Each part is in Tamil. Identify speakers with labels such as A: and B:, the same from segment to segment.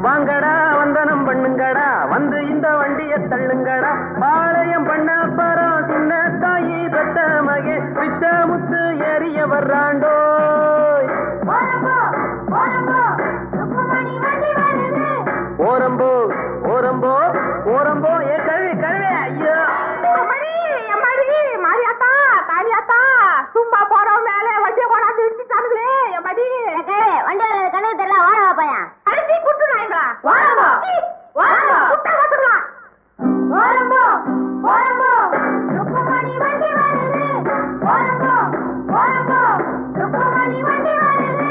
A: வாங்கடா வந்தனம் பண்ணுங்கடா வந்து இந்த வண்டியை தள்ளுங்கடா பாளையம் பண்ண பரம் சின்ன தாயி பெத்த மகே பிச்ச முத்து ஏறிய வர்றாண்டோ ஓரம்போ ஓரம்போ ஓரம்போ ஏ கழுவி கழுவி ஐயோ
B: மாரியாத்தா காளியாத்தா சும்மா போறோம் மேல வண்டியை கொண்டாந்து இடிச்சுட்டானுங்களே எம்மாடி
C: வண்டி கனவு தெரியல வாடா பையன்
B: அடிச்சு குட்டுறாங்களா வாரம்போ வாரம்போ குட்ட வந்துடலாம் வாரம்போ வாரம்போ ருக்குமணி வண்டி வருது வாரம்போ வாரம்போ ருக்குமணி வண்டி வருது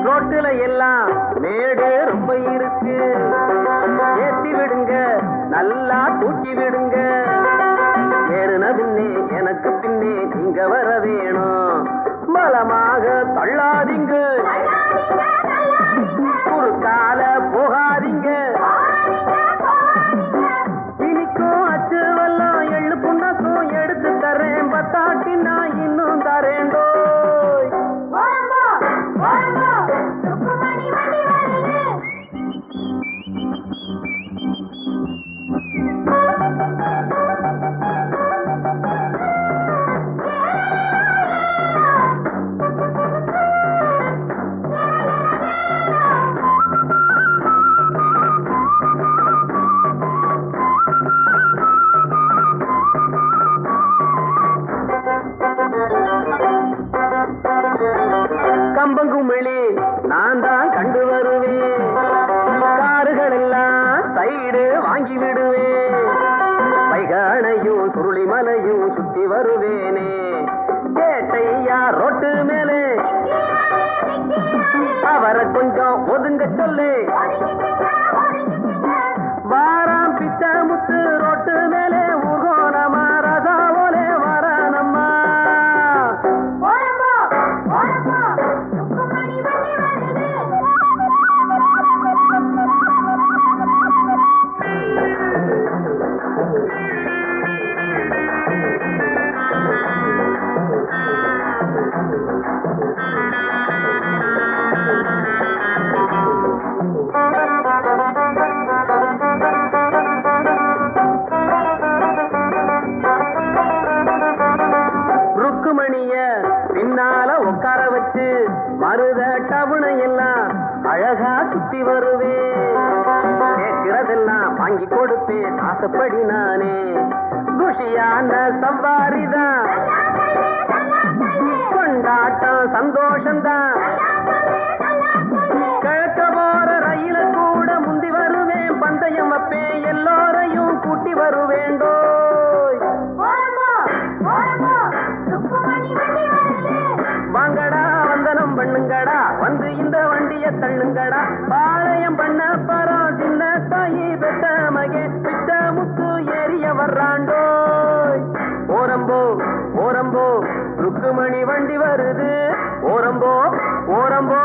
A: ரோட்டுல எல்லாம் மேடு ரொம்ப இருக்கு ஏத்தி விடுங்க நல்லா தூக்கி விடுங்க ஏறுன பின்னே எனக்கு பின்னே நீங்க வர வேணும் பலமாக தள்ளாதீங்க குறுக்கால போகாதீங்க இனிக்கும் அச்சு வெல்லம் எள்ளு புண்ணாக்கும் எடுத்து தரேன் பத்தாட்டி நான் இன்னும் தரேண்டோ கம்பங்குமிழி நான் தான் கண்டு வருவேன் காருகள் எல்லாம் சைடு வாங்கி விடுவேன் வைகானையும் சுருளி மலையும் சுத்தி வருவேனே கேட்டையா ரோட்டு மேலே அவரை கொஞ்சம் ஒதுங்க சொல்லு வாராம் பிச்ச முத்து ரோட்டு மேலே ஊர்கோணமா ரசாவோலே வரானம்மா ருக்குமணிய பின்னால உட்கார வச்சு மருத டவுனை எல்லாம் அழகா சுத்தி வருவேன் கேட்கிறதெல்லாம் வாங்கி கொடுப்பேன் ஆசைப்படி நானே குஷியான சவாரிதான் கொண்டாட்டம் சந்தோஷம்தான் கிழக்க போற ரயில கூட முந்தி வருவேன் பந்தயம் வைப்பேன் எல்லோரையும் கூட்டி வருவேண்டோ வாங்கடா வந்தனம் பண்ணுங்கடா வந்து இந்த வண்டியை தள்ளுங்கடா பாளையம் பண்ண பரம் சின்ன தாயி பெத்த மகே பிச்ச முத்து ஏறிய வர்றாண்டோ ஓரம்போ ஓரம்போ ருக்குமணி வண்டி வருது ஓரம்போ ஓரம்போ